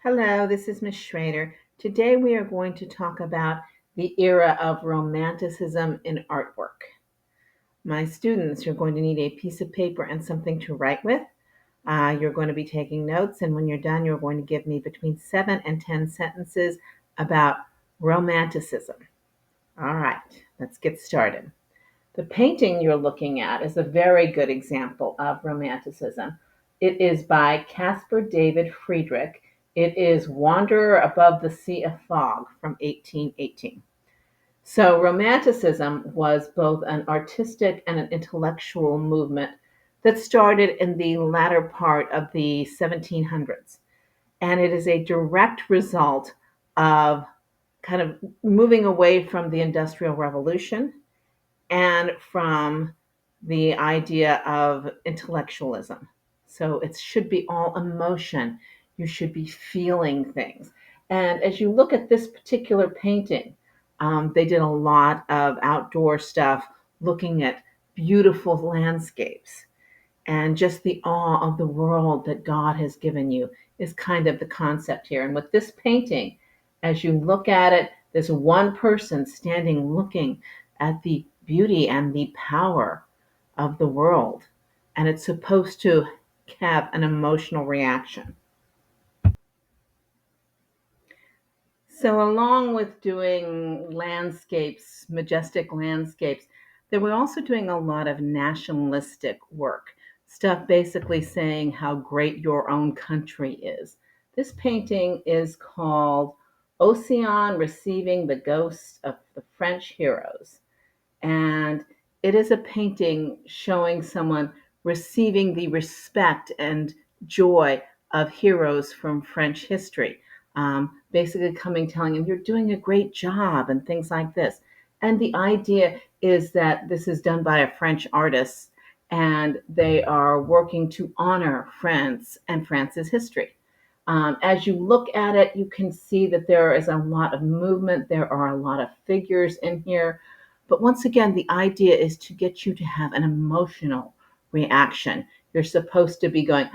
Hello, this is Miss Schrader. Today we are going to talk about the era of Romanticism in artwork. My students, you're going to need a piece of paper and something to write with. You're going to be taking notes, and when you're done, you're going to give me between 7 and 10 sentences about Romanticism. All right, let's get started. The painting you're looking at is a very good example of Romanticism. It is by Caspar David Friedrich. It is Wanderer Above the Sea of Fog from 1818. So, Romanticism was both an artistic and an intellectual movement that started in the latter part of the 1700s. And it is a direct result of kind of moving away from the Industrial Revolution and from the idea of intellectualism. So it should be all emotion. You should be feeling things. And as you look at this particular painting, they did a lot of outdoor stuff, looking at beautiful landscapes. And just the awe of the world that God has given you is kind of the concept here. And with this painting, as you look at it, there's one person standing looking at the beauty and the power of the world. And it's supposed to have an emotional reaction. So, along with doing landscapes, majestic landscapes, they were also doing a lot of nationalistic work, stuff basically saying how great your own country is. This painting is called Ocean Receiving the Ghosts of the French Heroes. And it is a painting showing someone receiving the respect and joy of heroes from French history. Basically, coming telling him, "You're doing a great job," and things like this. And the idea is that this is done by a French artist, and they are working to honor France and France's history. As you look at it, you can see that there is a lot of movement, there are a lot of figures in here, but once again, the idea is to get you to have an emotional reaction. You're supposed to be going,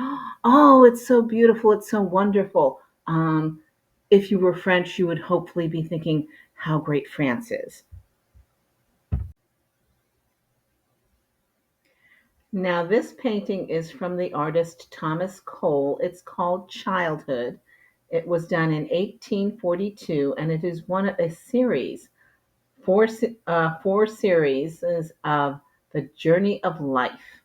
"Oh, it's so beautiful, it's so wonderful." If you were French, you would hopefully be thinking how great France is. Now, this painting is from the artist Thomas Cole. It's called Childhood. It was done in 1842, and it is one of a series, four series of the Journey of Life.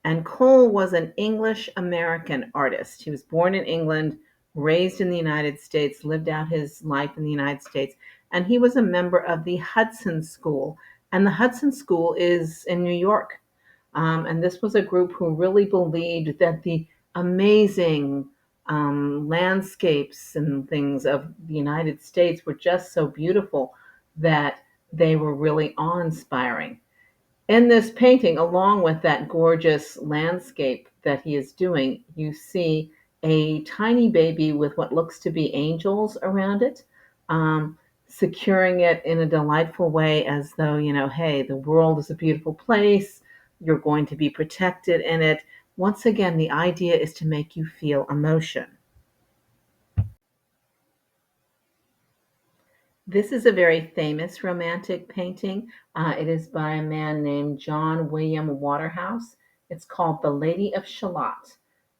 And Cole was an English American artist. He was born in England, raised in the United States, lived out his life in the United States, and he was a member of the Hudson School. And the Hudson School is in New York. And this was a group who really believed that the amazing landscapes and things of the United States were just so beautiful that they were really awe inspiring. In this painting, along with that gorgeous landscape that he is doing, you see a tiny baby with what looks to be angels around it, securing it in a delightful way, as though, hey, the world is a beautiful place. You're going to be protected in it. Once again, the idea is to make you feel emotion. This is a very famous romantic painting. It is by a man named John William Waterhouse. It's called The Lady of Shalott,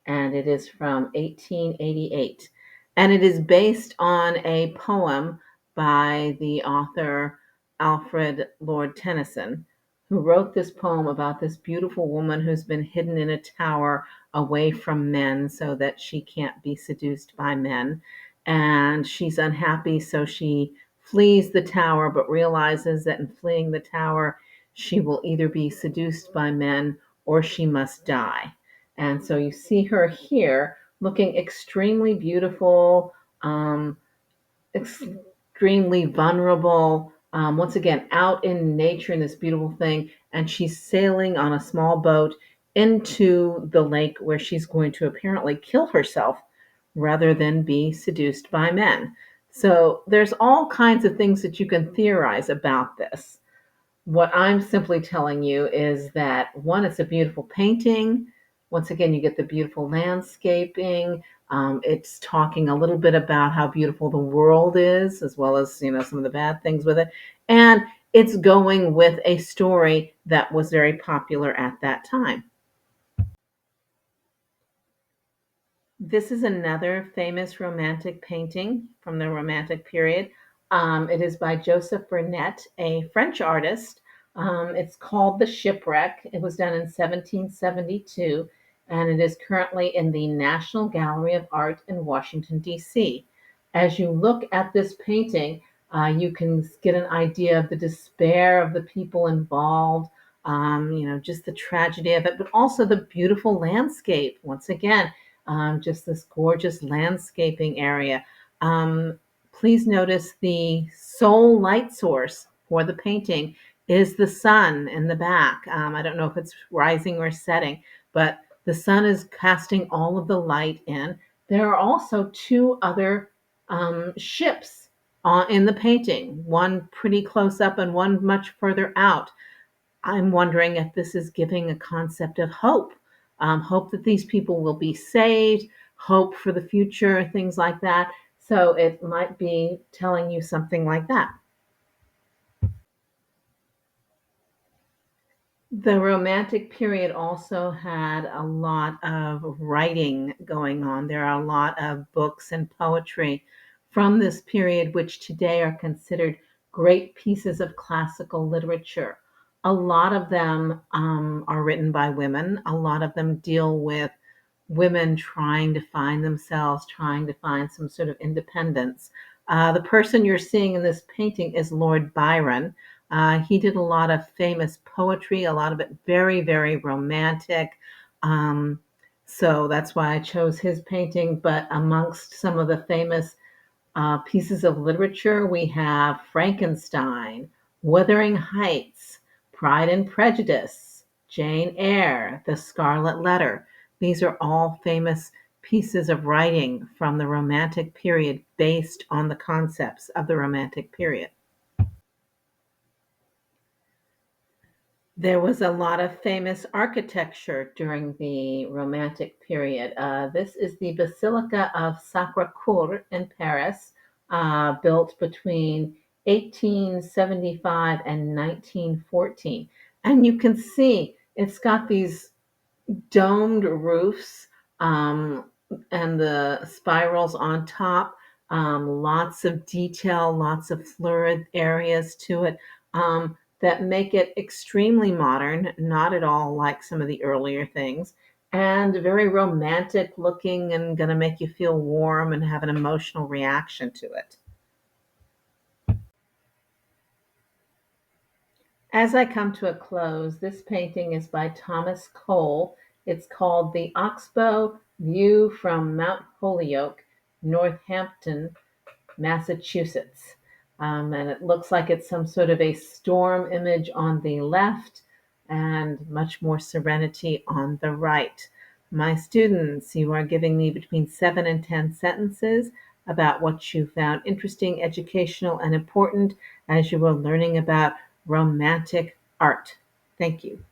and it is from 1888. And it is based on a poem by the author Alfred Lord Tennyson, who wrote this poem about this beautiful woman who's been hidden in a tower away from men so that she can't be seduced by men. And she's unhappy, so she flees the tower, but realizes that in fleeing the tower, she will either be seduced by men or she must die. And so you see her here looking extremely beautiful, extremely vulnerable, once again, out in nature in this beautiful thing. And she's sailing on a small boat into the lake where she's going to apparently kill herself rather than be seduced by men. So there's all kinds of things that you can theorize about this. What I'm simply telling you is that one, it's a beautiful painting. Once again, you get the beautiful landscaping. It's talking a little bit about how beautiful the world is, as well as some of the bad things with it, and it's going with a story that was very popular at that time. This is another famous romantic painting from the Romantic period. It is by Joseph Vernet, a French artist. It's called The Shipwreck. It was done in 1772, and it is currently in the National Gallery of Art in Washington, D.C. As you look at this painting, you can get an idea of the despair of the people involved, just the tragedy of it, but also the beautiful landscape. Once again, just this gorgeous landscaping area. Um, Please notice the sole light source for the painting is the sun in the back. I don't know if it's rising or setting, but the sun is casting all of the light in. There are also two other ships in the painting, one pretty close up and one much further out. I'm wondering if this is giving a concept of hope, hope that these people will be saved, hope for the future, things like that. So it might be telling you something like that. The Romantic period also had a lot of writing going on. There are a lot of books and poetry from this period, which today are considered great pieces of classical literature. A lot of them are written by women. A lot of them deal with women trying to find themselves, trying to find some sort of independence. The person you're seeing in this painting is Lord Byron. He did a lot of famous poetry, a lot of it very, very romantic. Um, so that's why I chose his painting. But amongst some of the famous pieces of literature, we have Frankenstein, Wuthering Heights, Pride and Prejudice, Jane Eyre, The Scarlet Letter. These are all famous pieces of writing from the Romantic period based on the concepts of the Romantic period. There was a lot of famous architecture during the Romantic period. This is the Basilica of Sacré-Cœur in Paris, built between 1875 and 1914. And you can see it's got these domed roofs, um, and the spirals on top. Lots of detail, lots of florid areas to it, that make it extremely modern, not at all like some of the earlier things, and very romantic looking and going to make you feel warm and have an emotional reaction to it. As I come to a close, this painting is by Thomas Cole. It's called The Oxbow View from Mount Holyoke, Northampton, Massachusetts. And it looks like it's some sort of a storm image on the left and much more serenity on the right. My students, you are giving me between 7 and 10 sentences about what you found interesting, educational, and important as you were learning about romantic art. Thank you.